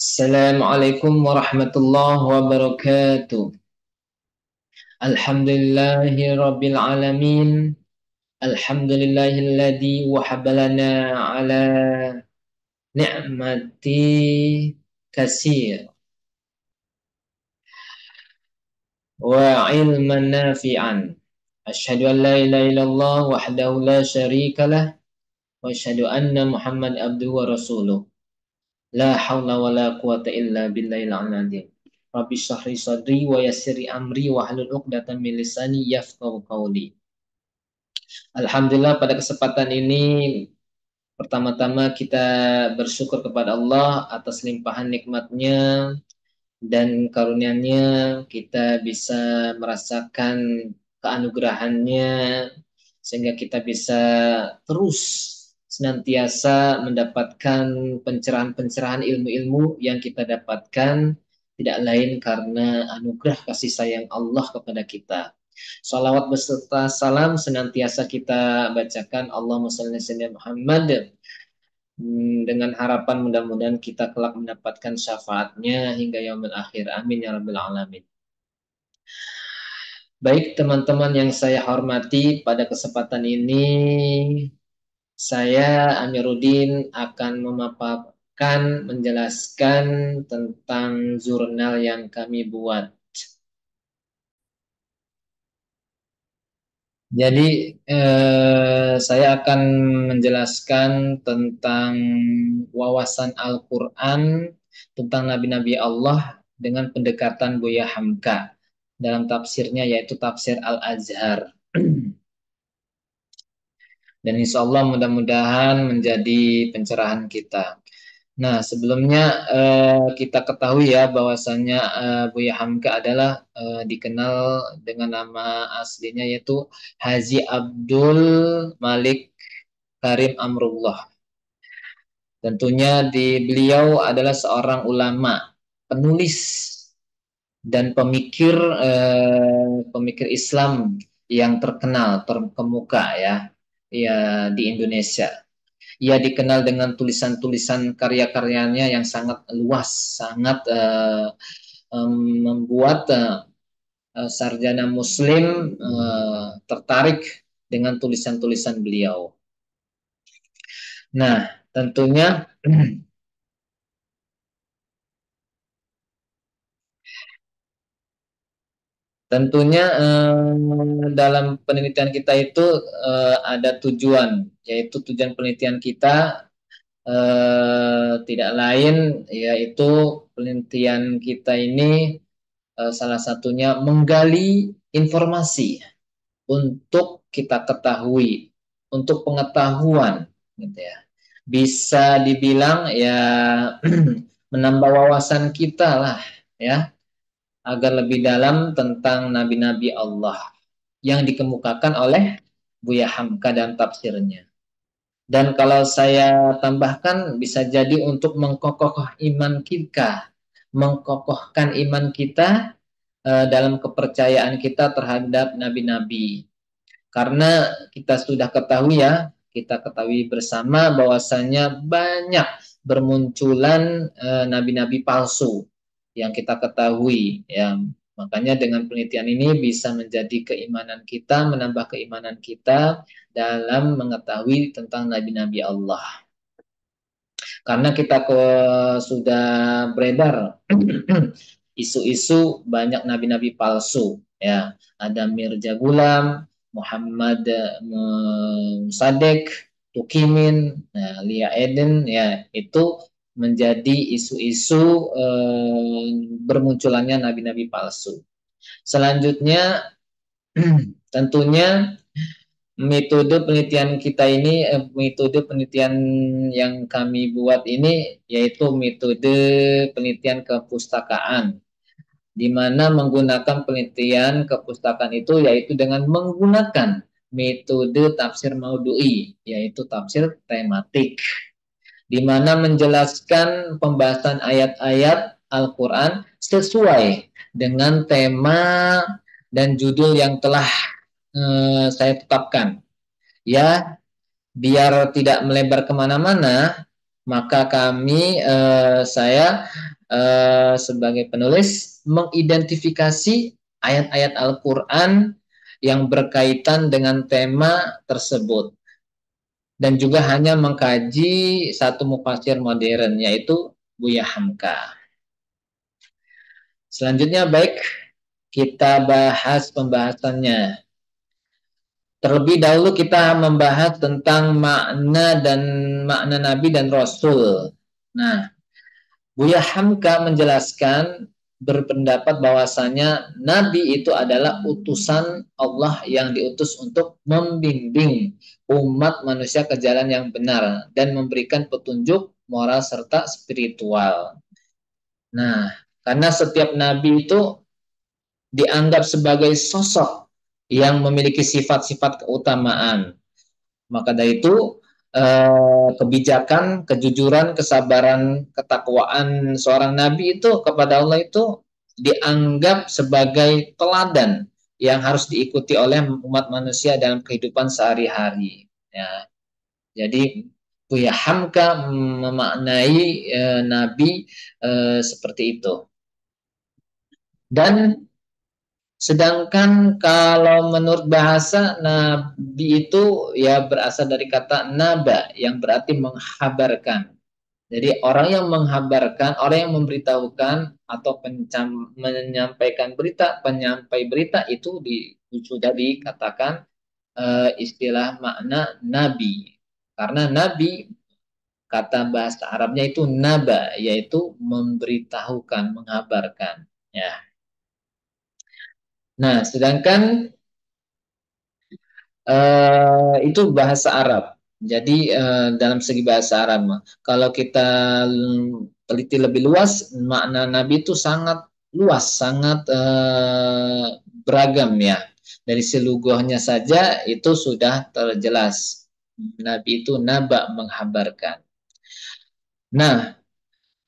Assalamualaikum warahmatullahi wabarakatuh. Alhamdulillahi rabbil alamin. Alhamdulillahilladzi wahabalana ala ni'mati kasir wa ilman nafi'an. Asyhadu an la ilaha illallah wahdahu la syarikalah wa asyhadu anna Muhammad abduhu wa rasuluh. La haula wa la quwata illa billahil azim. Rabbi shrahli sadri wa yassirli amri wa hlul 'uqdatam min lisani yafqahu qawli. Alhamdulillah pada kesempatan ini pertama-tama kita bersyukur kepada Allah atas limpahan nikmatnya dan karunia-Nya kita bisa merasakan keanugerahannya sehingga kita bisa terus senantiasa mendapatkan pencerahan-pencerahan ilmu-ilmu yang kita dapatkan tidak lain karena anugerah kasih sayang Allah kepada kita. Salawat beserta salam senantiasa kita bacakan Allahumma shalli ala Muhammad dengan harapan mudah-mudahan kita kelak mendapatkan syafaatnya hingga yaumil akhir. Amin ya rabbal alamin. Baik teman-teman yang saya hormati, pada kesempatan ini saya Amiruddin akan memaparkan, menjelaskan tentang jurnal yang kami buat. Jadi saya akan menjelaskan tentang wawasan Al-Quran, tentang Nabi-Nabi Allah dengan pendekatan Buya Hamka dalam tafsirnya yaitu tafsir Al-Azhar. Dan insya Allah mudah-mudahan menjadi pencerahan kita. Nah, sebelumnya kita ketahui ya bahwasannya Buya Hamka adalah dikenal dengan nama aslinya yaitu Haji Abdul Malik Karim Amrullah. Tentunya beliau adalah seorang ulama, penulis dan pemikir Islam yang terkenal, terkemuka ya di Indonesia. Ia dikenal dengan tulisan-tulisan karya-karyanya yang sangat luas, sangat membuat sarjana Muslim tertarik dengan tulisan-tulisan beliau. Nah, tentunya dalam penelitian kita itu ada tujuan, yaitu tujuan penelitian kita tidak lain yaitu penelitian kita ini salah satunya menggali informasi untuk kita ketahui, untuk pengetahuan, gitu ya. Bisa dibilang ya menambah wawasan kita lah, ya, agar lebih dalam tentang nabi-nabi Allah yang dikemukakan oleh Buya Hamka dan tafsirnya. Dan kalau saya tambahkan bisa jadi untuk mengkokohkan iman kita dalam kepercayaan kita terhadap nabi-nabi. Karena kita sudah ketahui ya, kita ketahui bersama bahwasanya banyak bermunculan nabi-nabi palsu yang kita ketahui ya. Makanya dengan penelitian ini bisa menjadi keimanan kita, menambah keimanan kita dalam mengetahui tentang nabi-nabi Allah. Karena kita sudah beredar isu-isu banyak nabi-nabi palsu ya. Ada Mirza Ghulam, Muhammad Sadek, Tukimin, Lia Eden ya, itu menjadi isu-isu bermunculannya nabi-nabi palsu. Selanjutnya tentunya metode penelitian kita ini, metode penelitian yang kami buat ini yaitu metode penelitian kepustakaan, di mana menggunakan penelitian kepustakaan itu yaitu dengan menggunakan metode tafsir maudhu'i, yaitu tafsir tematik, di mana menjelaskan pembahasan ayat-ayat Al-Quran sesuai dengan tema dan judul yang telah saya tetapkan. Ya, biar tidak melebar kemana-mana, Maka saya sebagai penulis mengidentifikasi ayat-ayat Al-Quran yang berkaitan dengan tema tersebut. Dan juga hanya mengkaji satu mufasir modern, yaitu Buya Hamka. Selanjutnya baik, kita bahas pembahasannya. Terlebih dahulu kita membahas tentang makna Nabi dan Rasul. Nah, Buya Hamka menjelaskan berpendapat bahwasanya Nabi itu adalah utusan Allah yang diutus untuk membimbing umat manusia ke jalan yang benar dan memberikan petunjuk moral serta spiritual. Nah, karena setiap Nabi itu dianggap sebagai sosok yang memiliki sifat-sifat keutamaan. Maka dari itu kebijakan, kejujuran, kesabaran, ketakwaan seorang nabi itu kepada Allah itu dianggap sebagai teladan yang harus diikuti oleh umat manusia dalam kehidupan sehari-hari. Ya, jadi Buya Hamka memaknai nabi seperti itu. Dan sedangkan kalau menurut bahasa nabi itu ya berasal dari kata naba yang berarti menghabarkan. Jadi orang yang menghabarkan, orang yang memberitahukan atau menyampaikan berita, penyampai berita itu sudah dikatakan istilah makna nabi. Karena nabi kata bahasa Arabnya itu naba, yaitu memberitahukan, mengabarkan. Ya. Nah, sedangkan itu bahasa Arab. Jadi dalam segi bahasa Arab, kalau kita teliti lebih luas, makna Nabi itu sangat luas, sangat beragam ya. Dari seluruhnya saja itu sudah terjelas. Nabi itu naba menghabarkan. Nah,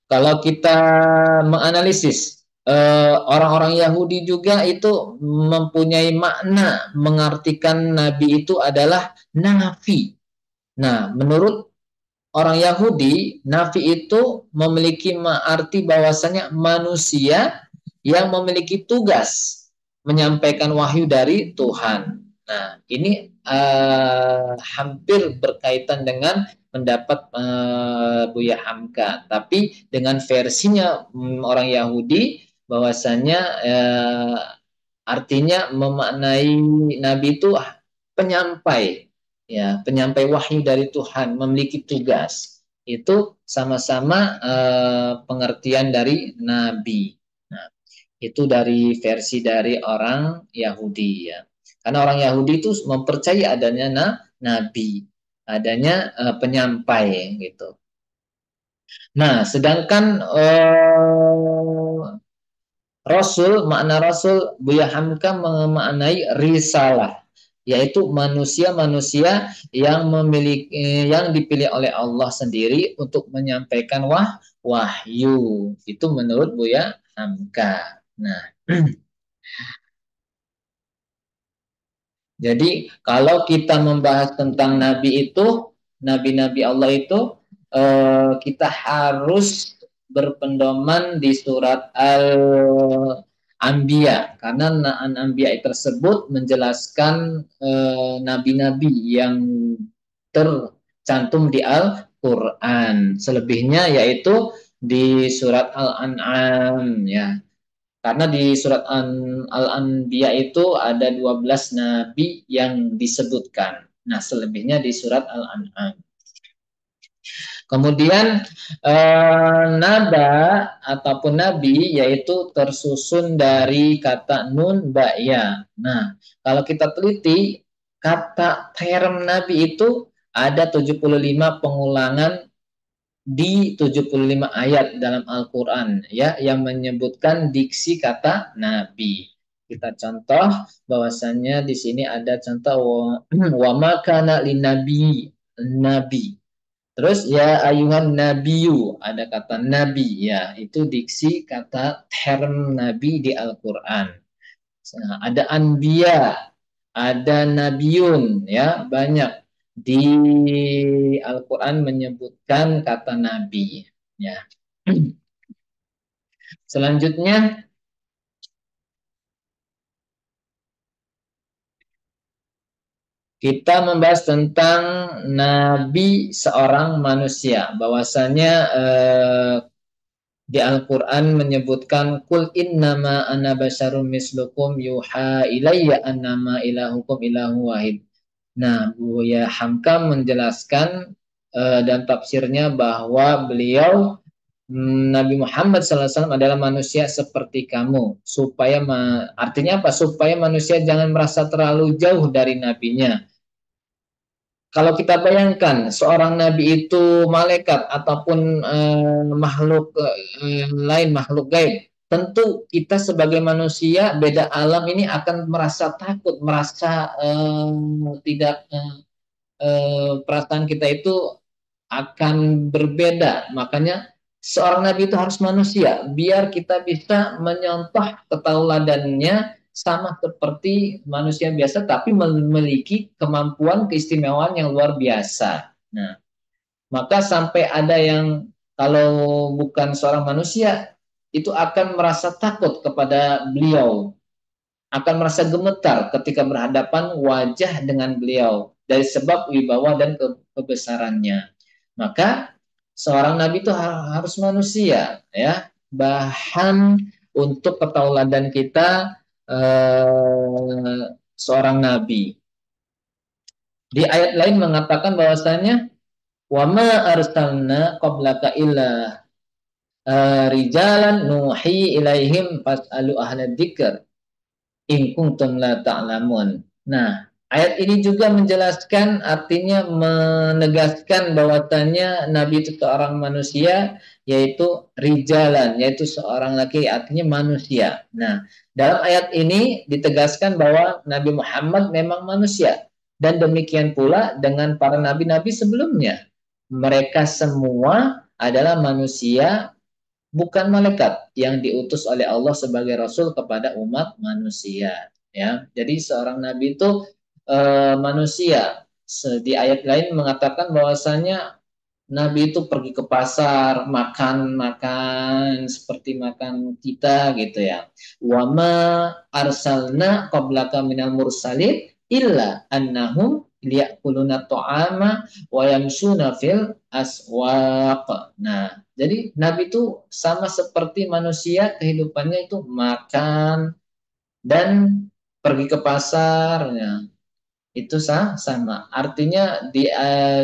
kalau kita menganalisis orang-orang Yahudi juga itu mempunyai makna mengartikan Nabi itu adalah nafi. Nah, menurut orang Yahudi, nafi itu memiliki arti bahwasanya manusia yang memiliki tugas menyampaikan wahyu dari Tuhan. Nah, ini hampir berkaitan dengan pendapat Buya Hamka, tapi dengan versinya orang Yahudi bahwasanya artinya memaknai Nabi itu penyampai, ya, penyampai wahyu dari Tuhan, memiliki tugas. Itu sama-sama pengertian dari Nabi. Nah, itu dari versi dari orang Yahudi ya. Karena orang Yahudi itu mempercayai adanya nabi, adanya penyampai gitu. Nah, sedangkan Rasul, makna Rasul, Buya Hamka memaknai risalah, yaitu manusia-manusia yang memiliki yang dipilih oleh Allah sendiri untuk menyampaikan wahyu. Itu menurut Buya Hamka. Nah, jadi kalau kita membahas tentang nabi itu, nabi-nabi Allah itu kita harus berpendoman di surat Al-Anbiya karena Al-Anbiya tersebut menjelaskan nabi-nabi yang tercantum di Al-Qur'an. Selebihnya yaitu di surat Al-An'am ya. Karena di surat Al-Anbiya itu ada 12 nabi yang disebutkan. Nah, selebihnya di surat Al-An'am. Kemudian naba ataupun nabi yaitu tersusun dari kata nun ba ya. Nah, kalau kita teliti kata term nabi itu ada 75 pengulangan di 75 ayat dalam Al-Quran ya yang menyebutkan diksi kata nabi. Kita contoh bahwasannya di sini ada contoh wa makana linabi nabi. Terus ya ayuhan nabiyu ada kata nabi ya itu diksi kata term nabi di Al-Quran. Nah, ada anbiya, ada nabiun ya banyak. di Al-Quran menyebutkan kata nabi. Ya. Selanjutnya kita membahas tentang nabi seorang manusia. Bahwasanya di Al-Quran menyebutkan kul innama ana basyarum mislukum yuha ilayya annama ilahukum ilahu wahid. Nah, Buya Hamka menjelaskan dan tafsirnya bahwa beliau Nabi Muhammad SAW adalah manusia seperti kamu. Artinya apa? Supaya manusia jangan merasa terlalu jauh dari nabinya. Kalau kita bayangkan seorang nabi itu malaikat ataupun makhluk lain, makhluk gaib, tentu kita sebagai manusia beda alam ini akan merasa takut, merasa tidak perasaan kita itu akan berbeda. Makanya seorang nabi itu harus manusia biar kita bisa menyontoh ketauladannya sama seperti manusia biasa tapi memiliki kemampuan keistimewaan yang luar biasa. Nah, maka sampai ada yang kalau bukan seorang manusia itu akan merasa takut kepada beliau, akan merasa gemetar ketika berhadapan wajah dengan beliau dari sebab wibawa dan kebesarannya. Maka seorang nabi itu harus manusia, ya. Bahan untuk ketauladan kita seorang nabi. Di ayat lain mengatakan bahwasanya wa ma arsalna qablaka illa rijalan nuhi ilaihim fas'alu ahla dzikr in kuntum la ta'lamun. Nah, ayat ini juga menjelaskan, artinya menegaskan bahwasannya Nabi itu seorang manusia, yaitu rijalan, yaitu seorang laki, artinya manusia. Nah, dalam ayat ini ditegaskan bahwa Nabi Muhammad memang manusia. Dan demikian pula dengan para nabi-nabi sebelumnya. Mereka semua adalah manusia, bukan malaikat yang diutus oleh Allah sebagai rasul kepada umat manusia, ya. Jadi seorang nabi itu manusia. Di ayat lain mengatakan bahwasanya nabi itu pergi ke pasar, makan-makan seperti makan kita gitu ya. Wa ma arsalna qablaka minal mursalin illa annahum liya'kuluna ta'ama wa yamshuna fil aswaq. Nah, jadi nabi itu sama seperti manusia, kehidupannya itu makan dan pergi ke pasar, ya. Itu sama. Artinya di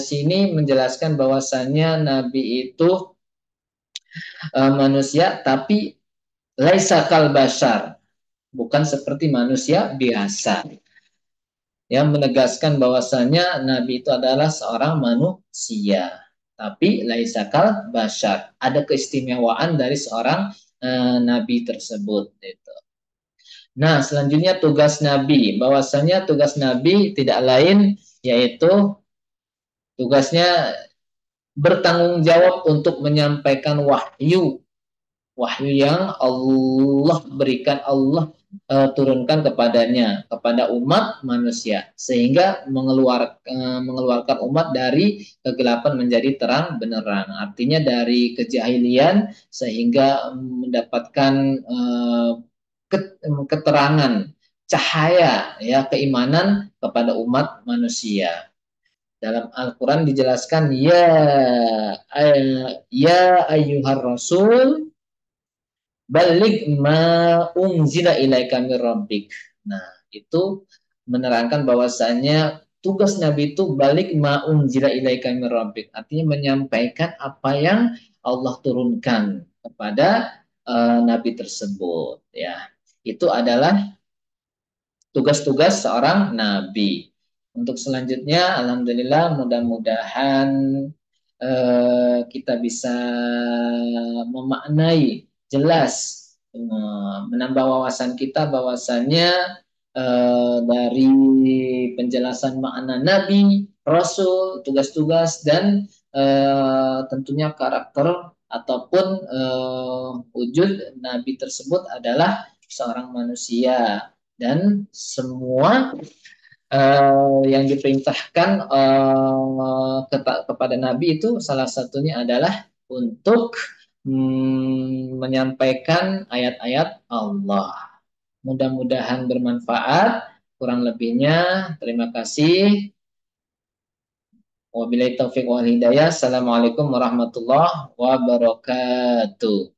sini menjelaskan bahwasannya Nabi itu manusia tapi laisa kal bashar, bukan seperti manusia biasa. Yang menegaskan bahwasannya Nabi itu adalah seorang manusia, tapi laisa kal bashar. Ada keistimewaan dari seorang Nabi tersebut. Gitu. Nah, selanjutnya tugas Nabi. Bahwasanya tugas Nabi tidak lain yaitu tugasnya bertanggung jawab untuk menyampaikan wahyu, wahyu yang Allah berikan, Allah turunkan kepadanya, kepada umat manusia, sehingga mengeluarkan umat dari kegelapan menjadi terang benerang. Artinya dari kejahilian sehingga mendapatkan keterangan, cahaya, ya, keimanan kepada umat manusia. Dalam Al-Quran dijelaskan ya ayyuhar rasul balik ma unzila ilaika mir rabbik. Nah, itu menerangkan bahwasanya tugas Nabi itu balik ma unzila ilaika mir rabbik. Artinya menyampaikan apa yang Allah turunkan kepada Nabi tersebut, ya. Itu adalah tugas-tugas seorang nabi. Untuk selanjutnya, alhamdulillah, mudah-mudahan kita bisa memaknai jelas, menambah wawasan kita bahwasannya dari penjelasan makna nabi, rasul, tugas-tugas dan tentunya karakter ataupun wujud nabi tersebut adalah seorang manusia, dan semua yang diperintahkan kepada Nabi itu salah satunya adalah untuk menyampaikan ayat-ayat Allah. Mudah-mudahan bermanfaat. Kurang lebihnya, terima kasih. Wabillahi taufiq wal hidayah. Assalamualaikum warahmatullahi wabarakatuh.